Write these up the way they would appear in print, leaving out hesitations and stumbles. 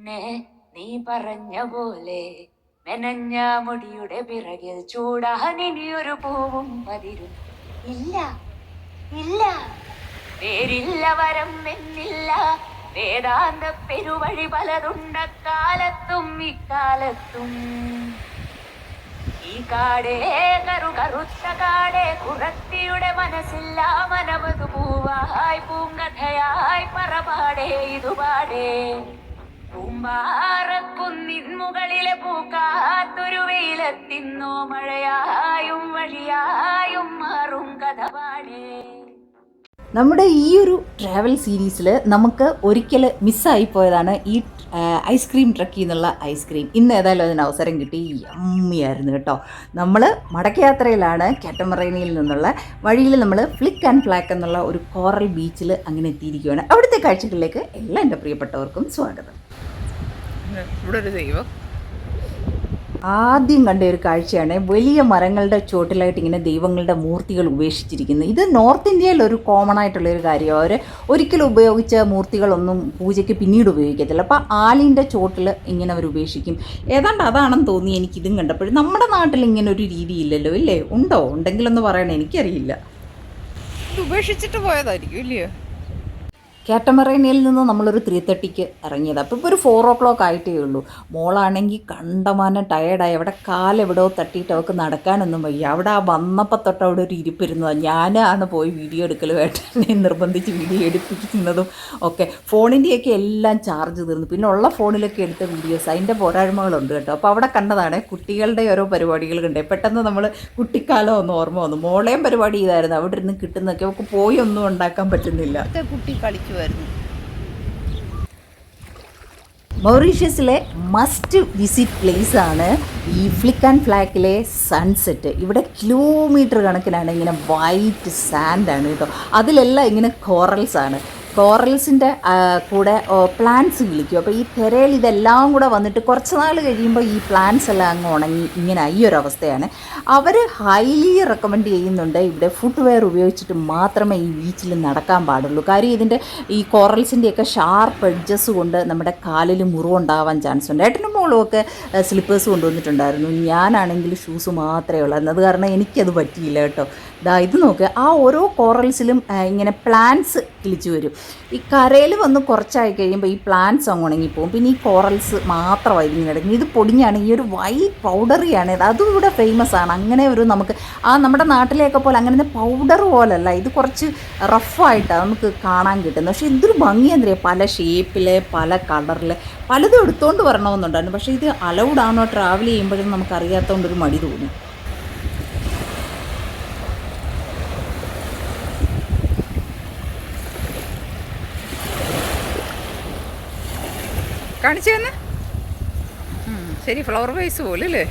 പൊന്നെ നീ പറഞ്ഞ പോലെ മെനഞ്ഞ മുടിയുടെ പിറകിൽ ചൂടാൻ ഇനിയൊരു പൂവും പതിരും ഇല്ല ഇല്ല. പേരില്ല വരം എന്നില്ല, വേദാന്ത പെരുവഴി പലതുണ്ടക്കാലത്തും ഇക്കാലത്തും. ഈ കാടേ കറുത്ത കാടേ കുറത്തിയുടെ മനസ്സില്ല മനമതു പൂവായി പൂങ്കഥയായി പറപാടേ ഇതുപാടേ. പൂമ്പാറക്കുന്നിൻ മുകളിലെ പൂക്കാത്തൊരു വെയിലെത്തിന്നോ മഴയായും വഴിയായും മാറും കഥ പാടേ. നമ്മുടെ ഈ ഒരു ട്രാവൽ സീരീസിൽ നമുക്ക് ഒരിക്കൽ മിസ്സായി പോയതാണ് ഈ ഐസ്ക്രീം ട്രക്കിൽ നിന്നുള്ള ഐസ്ക്രീം. ഇന്ന് ഏതായാലും അതിന് അവസരം കിട്ടി. യമ്മിയായിരുന്നു കേട്ടോ. നമ്മൾ മടക്കയാത്രയിലാണ് കാറ്റമറൈനിൽ നിന്നുള്ള. വഴിയിൽ നമ്മൾ ഫ്ലിക്ക് ആൻഡ് ഫ്ലാക്ക് എന്നുള്ള ഒരു കോറൽ ബീച്ചിൽ അങ്ങനെ എത്തിയിരിക്കുകയാണ്. അവിടുത്തെ കാഴ്ചകളിലേക്ക് എല്ലാ എൻ്റെ പ്രിയപ്പെട്ടവർക്കും സ്വാഗതം. ഇവിടെ ഒരു ദൈവം ആദ്യം കണ്ട ഒരു കാഴ്ചയാണ് വലിയ മരങ്ങളുടെ ചോട്ടിലായിട്ട് ഇങ്ങനെ ദൈവങ്ങളുടെ മൂർത്തികൾ ഉപേക്ഷിച്ചിരിക്കുന്നത്. ഇത് നോർത്ത് ഇന്ത്യയിൽ ഒരു കോമൺ ആയിട്ടുള്ളൊരു കാര്യമാണ്. അവർ ഒരിക്കലും ഉപയോഗിച്ച മൂർത്തികളൊന്നും പൂജയ്ക്ക് പിന്നീട് ഉപയോഗിക്കത്തില്ല. അപ്പോൾ ആലിൻ്റെ ചോട്ടിൽ ഇങ്ങനെ അവർ ഉപേക്ഷിക്കും. ഏതാണ്ട് അതാണെന്ന് തോന്നി എനിക്കിതും കണ്ടപ്പോഴും. നമ്മുടെ നാട്ടിൽ ഇങ്ങനെ ഒരു രീതിയില്ലല്ലോ, ഇല്ലേ? ഉണ്ടോ? ഉണ്ടെങ്കിലൊന്ന് പറയണേ, എനിക്കറിയില്ല. ഇത് ഉപേക്ഷിച്ചിട്ട് പോയതായിരിക്കും ഇല്ലയോ? കാറ്റമറൈനിൽ നിന്ന് നമ്മളൊരു 3:30ക്ക് ഇറങ്ങിയത്. അപ്പോൾ ഇപ്പോൾ ഒരു 4 o'clock ആയിട്ടേ ഉള്ളൂ. മോളാണെങ്കിൽ കണ്ടമാനം ടയേർഡായി. അവിടെ കാലെവിടോ തട്ടിയിട്ട് അവൾക്ക് നടക്കാനൊന്നും വയ്യ. അവിടെ ആ വന്നപ്പോൾ തൊട്ട് അവിടെ ഒരു ഇരിപ്പിരുന്നതാണ്. ഞാനാണ് പോയി വീഡിയോ എടുക്കൽ, വേട്ടനെ നിർബന്ധിച്ച് വീഡിയോ എടുപ്പിക്കുന്നതും ഒക്കെ. ഫോണിൻ്റെയൊക്കെ എല്ലാം ചാർജ് തീർന്നു. പിന്നെ ഉള്ള ഫോണിലൊക്കെ എടുത്ത വീഡിയോസ്, അതിൻ്റെ പോരായ്മകളുണ്ട് കേട്ടോ. അപ്പോൾ അവിടെ കണ്ടതാണ് കുട്ടികളുടെ ഓരോ പരിപാടികൾ കണ്ടേ. പെട്ടെന്ന് നമ്മൾ കുട്ടിക്കാലം ഒന്ന് ഓർമ്മ വന്നു. മോളെയും പരിപാടി ചെയ്തായിരുന്നു. അവിടെ ഇരുന്ന് കിട്ടുന്നതൊക്കെ അവൾക്ക് പോയി ഒന്നും ഉണ്ടാക്കാൻ പറ്റുന്നില്ല. കുട്ടി കളിക്കുമായിരുന്നു. മൗറീഷ്യസിലെ മസ്റ്റ് വിസിറ്റ് പ്ലേസ് ആണ് ഈ ഫ്ലിക്ക് ആൻഡ് ഫ്ലാക്കിലെ സൺസെറ്റ്. ഇവിടെ കിലോമീറ്റർ കണക്കിനാണ് ഇങ്ങനെ വൈറ്റ് സാൻഡാണ് കേട്ടോ. അതിലെല്ലാം ഇങ്ങനെ കോറൽസാണ്. കോറൽസിൻ്റെ കൂടെ പ്ലാന്റ്സ് വിളിക്കും. അപ്പോൾ ഈ തിരയിൽ ഇതെല്ലാം കൂടെ വന്നിട്ട് കുറച്ച് നാൾ കഴിയുമ്പോൾ ഈ പ്ലാന്റ്സ് എല്ലാം അങ്ങ് ഉണങ്ങി ഇങ്ങനെ ഈ ഒരു അവസ്ഥയാണ്. അവർ ഹൈലി റെക്കമെൻഡ് ചെയ്യുന്നുണ്ട് ഇവിടെ ഫുട് വെയർ ഉപയോഗിച്ചിട്ട് മാത്രമേ ഈ ബീച്ചിൽ നടക്കാൻ പാടുള്ളൂ. കാര്യം ഇതിൻ്റെ ഈ കോറൽസിൻ്റെയൊക്കെ ഷാർപ്പ് എഡ്ജസ് കൊണ്ട് നമ്മുടെ കാലിൽ മുറിവുണ്ടാവാൻ ചാൻസ് ഉണ്ട്. ഏട്ടനും മോളും ഒക്കെ സ്ലിപ്പേഴ്സ് കൊണ്ടുവന്നിട്ടുണ്ടായിരുന്നു. ഞാനാണെങ്കിൽ ഷൂസ് മാത്രമേ ഉള്ളായിരുന്നു. അത് കാരണം എനിക്കത് പറ്റിയില്ല കേട്ടോ. ഇത് നോക്ക്, ആ ഓരോ കോറൽസിലും ഇങ്ങനെ പ്ലാന്റ്സ് കിളിച്ചു വരും. ഈ കരയിൽ വന്ന് കുറച്ചായി കഴിയുമ്പോൾ ഈ പ്ലാന്റ്സ് അങ്ങ് ഉണങ്ങിപ്പോവും. പിന്നെ ഈ കോറൽസ് മാത്രമായിരിക്കും ഇങ്ങനെ കിടക്കുന്നത്. ഇത് പൊടിഞ്ഞാണ്, ഈ ഒരു വൈറ്റ് പൗഡറിയാണ്. അതും ഇവിടെ ഫേമസ് ആണ്. അങ്ങനെ ഒരു നമുക്ക് നമ്മുടെ നാട്ടിലെയൊക്കെ പോലെ അങ്ങനെ പൗഡർ പോലല്ല, ഇത് കുറച്ച് റഫായിട്ടാണ് നമുക്ക് കാണാൻ കിട്ടുന്നത്. പക്ഷേ ഇതൊരു ഭംഗിയെന്തറിയാം, പല ഷേപ്പിൽ പല കളറിൽ പലതും എടുത്തുകൊണ്ട് വരണമെന്നുണ്ടായിരുന്നു. പക്ഷേ ഇത് അലൗഡ് ആണോ ട്രാവൽ ചെയ്യുമ്പോഴും നമുക്കറിയാത്തതുകൊണ്ടൊരു മടി തോന്നി. കാണിച്ചു തന്നെ. ശരി, ഫ്ലവർ വൈസ് പോലെ അല്ലേ?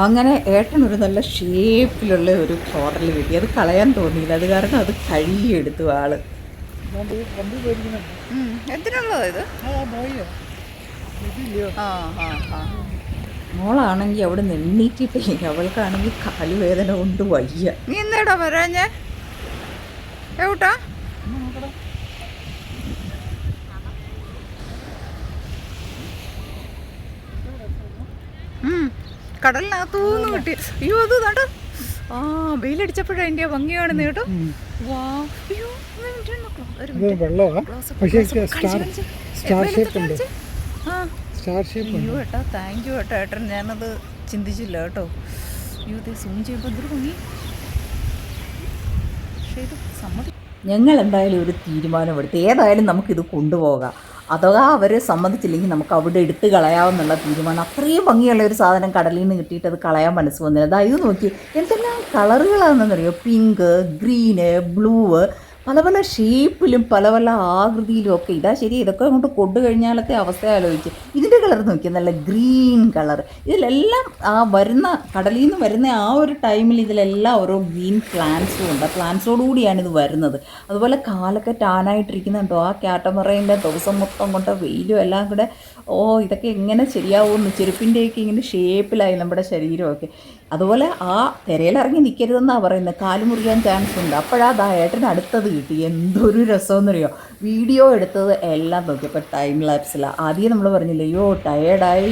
അങ്ങനെ ഏട്ടനൊരു നല്ല ഷേപ്പിലുള്ള ഒരു കോറൽ കിട്ടി. അത് കളയാൻ തോന്നിയില്ല. അത് കാരണം അത് കഴുകിയെടുത്തു ആള്. എന്തിനുള്ളതാ ഇത്? മോളാണെങ്കിൽ അവിടെ എണ്ണീറ്റിട്ടേ, അവൾക്കാണെങ്കിൽ കാലുവേദന കൊണ്ട് വയ്യ. നീ എന്താടാ വരാഞ്ഞേ? എവിട്ടാ? കടലിനകത്തൂന്ന് കിട്ടി. അയ്യോ, അത് കണ്ടോ, വെയിലടിച്ചപ്പോഴാ അതിൻ്റെ ഭംഗി കാണുന്നത് കേട്ടോ. വാ, അയ്യോ, അയ്യോ ഏട്ടാ, താങ്ക് യു ഏട്ടാ. ഏട്ടൻ ഞാനത് ചിന്തിച്ചില്ല കേട്ടോ. അയ്യോ, ഇത് സൂം ചെയ്യുമ്പോൾ എന്തൊരു ഭംഗി. പക്ഷേ ഇത് സമ്മതി. ഞങ്ങൾ എന്തായാലും ഒരു തീരുമാനമെടുത്ത് ഏതായാലും നമുക്കിത് കൊണ്ടുപോകാം. അഥവാ അവർ സമ്മതിച്ചില്ലെങ്കിൽ നമുക്ക് അവിടെ എടുത്ത് കളയാമെന്നുള്ള തീരുമാനം. അത്രയും ഭംഗിയുള്ള ഒരു സാധനം കടലിൽ നിന്ന് കിട്ടിയിട്ട് അത് കളയാൻ മനസ്സ് വന്നില്ല. അതായത് നോക്കി എന്തെല്ലാം കളറുകളാണെന്നറിയോ. പിങ്ക്, ഗ്രീന്, ബ്ലൂ, പല പല ഷേപ്പിലും പല പല ആകൃതിയിലും ഒക്കെ. ഇതാ ശരി, ഇതൊക്കെ അങ്ങോട്ട് കൊണ്ടു കഴിഞ്ഞാലത്തെ അവസ്ഥ ആലോചിച്ച്. ഇതിൻ്റെ കളർ നോക്കിയാൽ നല്ല ഗ്രീൻ കളർ. ഇതിലെല്ലാം ആ വരുന്ന കടലിൽ നിന്ന് വരുന്ന ആ ഒരു ടൈമിൽ ഇതിലെല്ലാം ഓരോ ഗ്രീൻ പ്ലാന്റ്സും ഉണ്ട്. പ്ലാന്റ്സോടുകൂടിയാണ് ഇത് വരുന്നത്. അതുപോലെ കാലൊക്കെ ടാനായിട്ടിരിക്കുന്നുണ്ടോ. ആ കാറ്റമറൈൻ്റെ ദിവസം മൊത്തം കൊണ്ട് വെയിലും എല്ലാം കൂടെ. ഇതൊക്കെ എങ്ങനെ ശരിയാവുമെന്ന്. ചെരുപ്പിൻ്റെയൊക്കെ ഇങ്ങനെ ഷേപ്പിലായി നമ്മുടെ ശരീരമൊക്കെ. അതുപോലെ ആ തിരയിലിറങ്ങി നിൽക്കരുതെന്നാണ് പറയുന്നത്, കാല് മുറിയാൻ ചാൻസ് ഉണ്ട്. അപ്പോഴാ ഏട്ടന് അടുത്തത് കിട്ടി. എന്തൊരു രസമെന്നറിയോ, വീഡിയോ എടുത്തത് എല്ലാം നോക്കിയപ്പോൾ ടൈം ലാപ്സിലാണ്. ആദ്യം നമ്മൾ പറഞ്ഞില്ലേ, അയ്യോ ടയേർഡായി,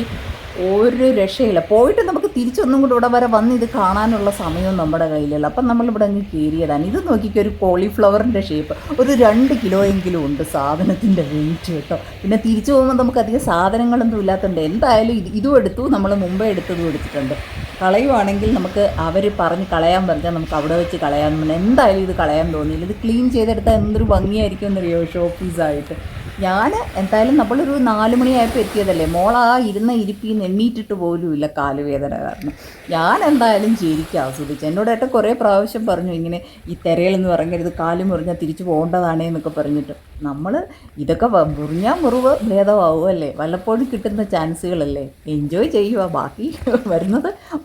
ഒരു രക്ഷയില്ല. പോയിട്ട് നമുക്ക് തിരിച്ചൊന്നും കൂടെ ഇവിടെ വരെ വന്ന് ഇത് കാണാനുള്ള സമയവും നമ്മുടെ കയ്യിലല്ല. അപ്പം നമ്മളിവിടെ അങ്ങ് കയറിയതാണ്. ഇത് നോക്കിക്കുക, ഒരു കോളിഫ്ലവറിൻ്റെ ഷേപ്പ്, ഒരു 2 കിലോയെങ്കിലും ഉണ്ട് സാധനത്തിൻ്റെ വെയിറ്റ് കേട്ടോ. പിന്നെ തിരിച്ചു പോകുമ്പോൾ നമുക്ക് അധികം സാധനങ്ങളൊന്നും ഇല്ലാത്തതുകൊണ്ട് എന്തായാലും ഇതും എടുത്തു, നമ്മൾ മുമ്പേ എടുത്തതും എടുത്തിട്ടുണ്ട്. കളയുവാണെങ്കിൽ നമുക്ക് അവർ പറഞ്ഞ് കളയാൻ പറഞ്ഞാൽ നമുക്ക് അവിടെ വെച്ച് കളയാൻ പറഞ്ഞാൽ എന്തായാലും ഇത് കളയാൻ തോന്നിയില്ല. ഇത് ക്ലീൻ ചെയ്തെടുത്താൽ എന്തൊരു ഭംഗിയായിരിക്കും എന്നറിയോ, ഷോ പീസായിട്ട്. ഞാൻ എന്തായാലും നമ്മളൊരു 4 മണിയായപ്പോൾ എത്തിയതല്ലേ, മോളാ ഇരുന്ന ഇരിപ്പിന്ന് എണ്ണീറ്റിട്ട് പോലുമില്ല കാലുവേദന കാരണം. ഞാൻ എന്തായാലും ശരിക്കും ആസ്വദിച്ചു. എന്നോട് ഏട്ടൻ കുറേ പ്രാവശ്യം പറഞ്ഞു ഇങ്ങനെ ഈ തിരയിലെന്ന് പറഞ്ഞത് കാല് മുറിഞ്ഞാൽ തിരിച്ചു പോകേണ്ടതാണേ എന്നൊക്കെ പറഞ്ഞിട്ട്. നമ്മൾ ഇതൊക്കെ മുറിഞ്ഞാൽ മുറിവ് ഭേദമാവും അല്ലേ, വല്ലപ്പോഴും കിട്ടുന്ന ചാൻസുകളല്ലേ, എൻജോയ് ചെയ്യുക, ബാക്കി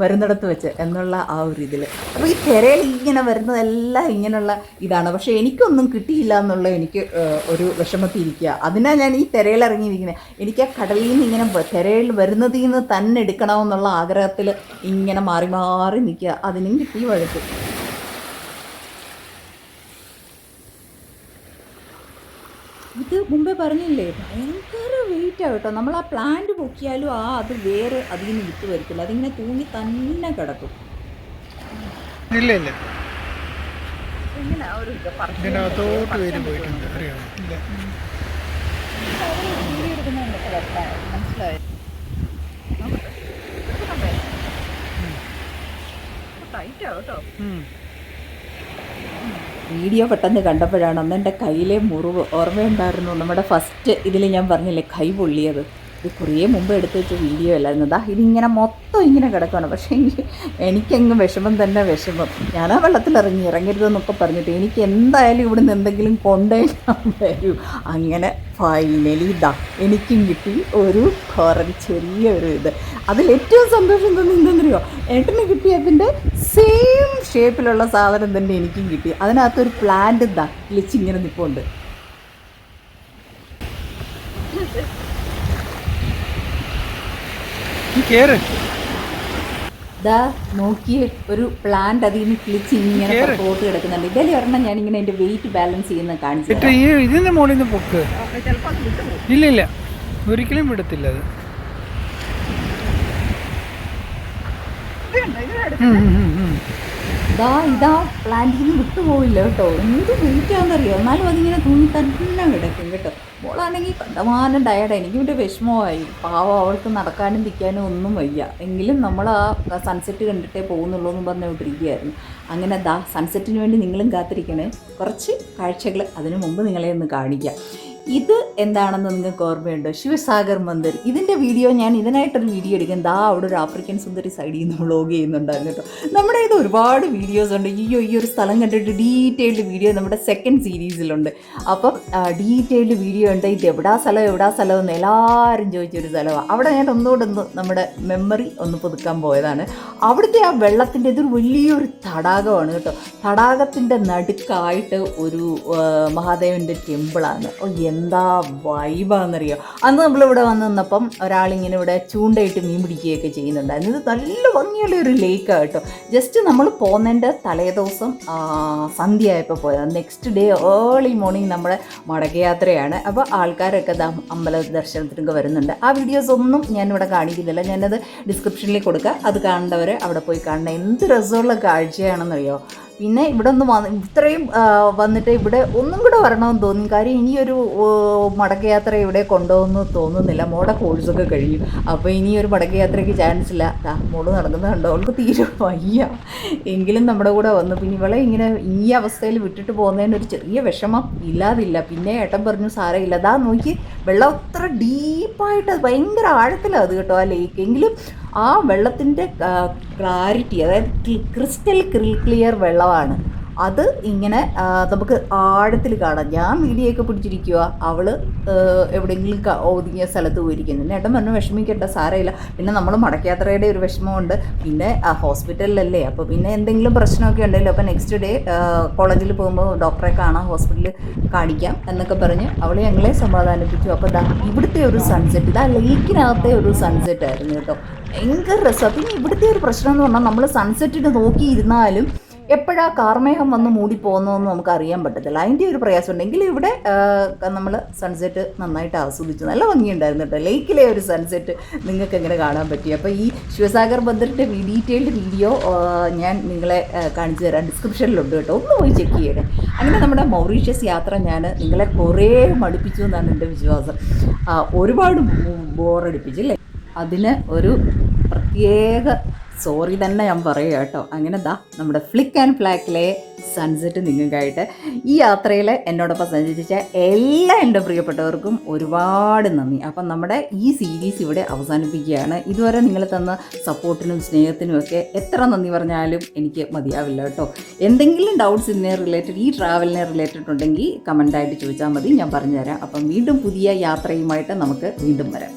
വരുന്നിടത്ത് വെച്ച് എന്നുള്ള ആ ഒരു ഇതിൽ. അപ്പോൾ ഈ തിരയിൽ ഇങ്ങനെ വരുന്നതെല്ലാം ഇങ്ങനെയുള്ള ഇതാണ്. പക്ഷേ എനിക്കൊന്നും കിട്ടിയില്ല എന്നുള്ള എനിക്ക് ഒരു വിഷമത്തിരിക്കുക. അതിനാണ് ഞാൻ ഈ തിരയിലിറങ്ങിയിരിക്കുന്നത്. എനിക്ക് ആ കടലിൽ നിന്ന് ഇങ്ങനെ തിരയിൽ വരുന്നതിൽ നിന്ന് തന്നെ എടുക്കണമെന്നുള്ള ആഗ്രഹത്തിൽ ഇങ്ങനെ മാറി മാറി നിൽക്കുക. അതിനും കിട്ടി വഴുക്ക്. ഇത് മുമ്പേ പറഞ്ഞില്ലേ, ഭയങ്കര വെയിറ്റാണ് കേട്ടോ. നമ്മൾ ആ പ്ലാന്റ് പൊക്കിയാലും അത് വേറെ അതിൽ നിന്ന് വിട്ട് വരത്തില്ല, അതിങ്ങനെ തൂങ്ങി തന്നെ കിടക്കും. ഇല്ല ഇല്ല, ഇങ്ങനെ ആ ഒരു ഇത് ഇതിനകത്തോട്ട് വരും പോയിട്ടുണ്ട്, അറിയാമോ? ഇല്ല, വീഡിയോ എടുക്കുന്നുണ്ട്, മനസ്സിലായി. ടൈറ്റാ കേട്ടോ. വീഡിയോ പെട്ടെന്ന് കണ്ടപ്പോഴാണ് അന്ന് എൻ്റെ കയ്യിലെ മുറിവ് ഓർമ്മയുണ്ടായിരുന്നു. നമ്മുടെ ഫസ്റ്റ് ഇതിൽ ഞാൻ പറഞ്ഞില്ലേ കൈ പൊള്ളിയത്, ഇത് കുറേ മുമ്പ് എടുത്ത് വെച്ച വീഡിയോ അല്ലായിരുന്നതാ. ഇതിങ്ങനെ മൊത്തം ഇങ്ങനെ കിടക്കുകയാണ്. പക്ഷേ എനിക്കങ്ങ് വിഷമം തന്നെ വിഷമം. ഞാനാ ഇറങ്ങരുതെന്നൊക്കെ പറഞ്ഞിട്ട് എനിക്ക് എന്തായാലും ഇവിടെ നിന്ന് എന്തെങ്കിലും കൊണ്ടേ ഞാൻ വരൂ. അങ്ങനെ ഫൈനലി എനിക്കും കിട്ടി ഒരു ചെറിയൊരു ഇത്. അതിലേറ്റവും സന്തോഷം എന്തെന്നറിയോ, ഏട്ടന് കിട്ടിയതിൻ്റെ സെയിം ഷേപ്പിലുള്ള സാധനം തന്നെ എനിക്കും കിട്ടി. അതിനകത്തൊരു പ്ലാന്റ് കിളിച്ചിങ്ങനെ നിൽപ്പുണ്ട്. നോക്കിയേ, ഒരു പ്ലാന്റ് അതിൽ നിന്ന് കിളിച്ച് ഇങ്ങനെ പുറത്തോട്ട് കിടക്കുന്നുണ്ട്. ഇതല്ലേ ഒരെണ്ണം ഞാനിങ്ങനെ എൻ്റെ വെയിറ്റ് ബാലൻസ് ചെയ്യുന്ന കാണിച്ചു. ഇതിന്റെ മുകളിൽ നിന്ന് പൊക്ക്. ഇല്ല ഇല്ല, ഒരിക്കലും വിടത്തില്ല അത്. ഇതാ പ്ലാന്റിൽ നിന്ന് വിട്ടുപോയില്ല കേട്ടോ. എന്ത് വെയിറ്റാണെന്നറിയോ, എന്നാലും അതിങ്ങനെ തൂങ്ങി തന്നെ കിടക്കും കേട്ടോ. മോളാണെങ്കിൽ കണ്ടമാനം ടയർഡ്. എനിക്ക് ഇവിടെ വിഷമമായി. പാവം, അവൾക്ക് നടക്കാനും തിരിക്കാനും ഒന്നും വയ്യ. എങ്കിലും നമ്മൾ ആ സൺസെറ്റ് കണ്ടിട്ടേ പോകുന്നുള്ളൂ എന്ന് പറഞ്ഞുകൊണ്ടിരിക്കുകയായിരുന്നു. അങ്ങനെ സൺസെറ്റിന് വേണ്ടി നിങ്ങളും കാത്തിരിക്കണേ. കുറച്ച് കാഴ്ചകൾ അതിനു മുമ്പ് നിങ്ങളെ ഒന്ന് കാണിക്കാം. ഇത് എന്താണെന്ന് നിങ്ങൾക്ക് ഓർമ്മയുണ്ടോ? ശിവസാഗർ മന്ദിർ. ഇതിൻ്റെ വീഡിയോ ഞാൻ ഇതിനായിട്ടൊരു വീഡിയോ എടുക്കും. അവിടെ ഒരു ആഫ്രിക്കൻ സുന്ദരി സൈഡിൽ നിന്ന് വ്ളോഗ് ചെയ്യുന്നുണ്ടായിരുന്നു കേട്ടോ. നമ്മുടെ ഇത് ഒരുപാട് വീഡിയോസ് ഉണ്ട്. ഈ ഒരു സ്ഥലം കണ്ടിട്ട് ഡീറ്റെയിൽഡ് വീഡിയോ നമ്മുടെ സെക്കൻഡ് സീരീസിലുണ്ട്. അപ്പം ഡീറ്റെയിൽഡ് വീഡിയോ ഉണ്ട്. ഇത് എവിടാ സ്ഥലം എന്ന് എല്ലാവരും ചോദിച്ചൊരു സ്ഥലമാണ്. അവിടെ ഞാൻ ഒന്നുകൂടെ നമ്മുടെ മെമ്മറി ഒന്ന് പുതുക്കാൻ പോയതാണ്. അവിടുത്തെ ആ വെള്ളത്തിൻ്റെ ഇതൊരു വലിയൊരു തടാകമാണ് കേട്ടോ. തടാകത്തിൻ്റെ നടുക്കായിട്ട് ഒരു മഹാദേവൻ്റെ ടെമ്പിളാണ്. എന്താ വൈബാന്നറിയോ. അന്ന് നമ്മളിവിടെ വന്ന് നിന്നപ്പം ഒരാളിങ്ങനെ ഇവിടെ ചൂണ്ടയിട്ട് മീൻ പിടിക്കുകയൊക്കെ ചെയ്യുന്നുണ്ടായിരുന്നു. ഇത് നല്ല ഭംഗിയുള്ള ഒരു ലേക്കാണ് കേട്ടോ. ജസ്റ്റ് നമ്മൾ പോകുന്നതിൻ്റെ തലേദിവസം സന്ധ്യയായപ്പോൾ പോയത്. നെക്സ്റ്റ് ഡേ ഏർലി മോർണിംഗ് നമ്മുടെ മടക്കയാത്രയാണ്. അപ്പോൾ ആൾക്കാരൊക്കെ അമ്പല ദർശനത്തിനൊക്കെ വരുന്നുണ്ട്. ആ വീഡിയോസ് ഒന്നും ഞാനിവിടെ കാണിക്കുന്നില്ല, ഞാനത് ഡിസ്ക്രിപ്ഷനിൽ കൊടുക്കുക. അത് കാണേണ്ടവരെ അവിടെ പോയി കാണണം. എന്ത് രസമുള്ള കാഴ്ചയാണെന്നറിയോ. പിന്നെ ഇവിടെ ഒന്ന് ഇത്രയും വന്നിട്ട് ഇവിടെ ഒന്നും കൂടെ വരണമെന്ന് തോന്നി. കാര്യം ഇനിയൊരു മടക്കയാത്ര ഇവിടെ കൊണ്ടുപോകുന്നു തോന്നുന്നില്ല. മോടെ കോഴ്സൊക്കെ കഴിയും. അപ്പോൾ ഇനിയൊരു മടക്കയാത്രയ്ക്ക് ചാൻസ് ഇല്ല. മോള് നടക്കുന്നത് കണ്ടോ, അവൾക്ക് തീരെ വയ്യ. എങ്കിലും നമ്മുടെ കൂടെ വന്നു. പിന്നെ ഇവളെ ഇങ്ങനെ ഈ അവസ്ഥയിൽ വിട്ടിട്ട് പോകുന്നതിന് ഒരു ചെറിയ വിഷമം ഇല്ലാതില്ല. പിന്നെ ഏട്ടൻ പറഞ്ഞു സാരമില്ല. നോക്കി, വെള്ളം അത്ര ഡീപ്പായിട്ട് ഭയങ്കര ആഴത്തിലാണ് അത് കേട്ടോ ആ ലേക്ക്. എങ്കിലും ആ വെള്ളത്തിൻ്റെ ക്ലാരിറ്റി, അതായത് ക്രിസ്റ്റൽ ക്ലിയർ വെള്ളമാണ്. അത് ഇങ്ങനെ നമുക്ക് ആഴത്തിൽ കാണാം. ഞാൻ വീഡിയോ ഒക്കെ പിടിച്ചിരിക്കുക, അവൾ എവിടെയെങ്കിലും ഒതുങ്ങിയ സ്ഥലത്ത് പോയിരിക്കുന്നു. ഏട്ടൻ പറഞ്ഞു വിഷമിക്കേണ്ട, സാരമില്ല. പിന്നെ നമ്മൾ മടക്കയാത്രയുടെ ഒരു വിഷമമുണ്ട്. പിന്നെ ഹോസ്പിറ്റലിലല്ലേ, അപ്പോൾ പിന്നെ എന്തെങ്കിലും പ്രശ്നമൊക്കെ ഉണ്ടല്ലോ. അപ്പോൾ നെക്സ്റ്റ് ഡേ കോളേജിൽ പോകുമ്പോൾ ഡോക്ടറെ കാണാം, ഹോസ്പിറ്റലിൽ കാണിക്കാം എന്നൊക്കെ പറഞ്ഞ് അവൾ ഞങ്ങളെ സമാധാനിപ്പിച്ചു. അപ്പോൾ ഇവിടുത്തെ ഒരു സൺസെറ്റ്, ലേക്കിനകത്തെ ഒരു സൺസെറ്റ് ആയിരുന്നു കേട്ടോ. ഭയങ്കര രസമാണ്. പിന്നെ ഇവിടുത്തെ ഒരു പ്രശ്നം എന്ന് പറഞ്ഞാൽ നമ്മൾ സൺസെറ്റിന് നോക്കിയിരുന്നാലും എപ്പോഴാ കാർമേഘം വന്ന് മൂടി പോകുന്നതെന്ന് നമുക്ക് അറിയാൻ പറ്റത്തില്ല. അതിൻ്റെ ഒരു പ്രയാസം ഉണ്ടെങ്കിൽ ഇവിടെ നമ്മൾ സൺസെറ്റ് നന്നായിട്ട് ആസ്വദിച്ചു. നല്ല ഭംഗിയുണ്ടായിരുന്നു കേട്ടോ. ലേക്കിലെ ഒരു സൺസെറ്റ് നിങ്ങൾക്ക് എങ്ങനെ കാണാൻ പറ്റി. അപ്പോൾ ഈ ശിവസാഗർ ബന്ദറിൻ്റെ ഡീറ്റെയിൽഡ് വീഡിയോ ഞാൻ നിങ്ങളെ കാണിച്ചു തരാം, ഡിസ്ക്രിപ്ഷനിലുണ്ട് കേട്ടോ, ഒന്ന് പോയി ചെക്ക് ചെയ്യണേ. അങ്ങനെ നമ്മുടെ മൗറീഷ്യസ് യാത്ര ഞാൻ നിങ്ങളെ കുറേ മടുപ്പിച്ചു എന്നാണ് എൻ്റെ വിശ്വാസം. ഒരുപാട് ബോറടിപ്പിച്ചില്ലേ. അതിന് ഒരു പ്രത്യേക സോറി തന്നെ ഞാൻ പറയുക കേട്ടോ. അങ്ങനെ നമ്മുടെ ഫ്ലിക്ക് ആൻഡ് ഫ്ലാക്കിലെ സൺസെറ്റ് നിങ്ങൾക്കായിട്ട് ഈ യാത്രയിൽ എന്നോടൊപ്പം സഞ്ചരിച്ച എല്ലാ എൻ്റെ പ്രിയപ്പെട്ടവർക്കും ഒരുപാട് നന്ദി. അപ്പം നമ്മുടെ ഈ സീരീസ് ഇവിടെ അവസാനിപ്പിക്കുകയാണ്. ഇതുവരെ നിങ്ങൾ തന്ന സപ്പോർട്ടിനും സ്നേഹത്തിനും ഒക്കെ എത്ര നന്ദി പറഞ്ഞാലും എനിക്ക് മതിയാവില്ല കേട്ടോ. എന്തെങ്കിലും ഡൗട്ട്സ് ഇതിനെ റിലേറ്റഡ്, ഈ ട്രാവലിനെ റിലേറ്റഡ് ഉണ്ടെങ്കിൽ കമൻ്റായിട്ട് ചോദിച്ചാൽ മതി, ഞാൻ പറഞ്ഞുതരാം. അപ്പം വീണ്ടും പുതിയ യാത്രയുമായിട്ട് നമുക്ക് വീണ്ടും വരാം.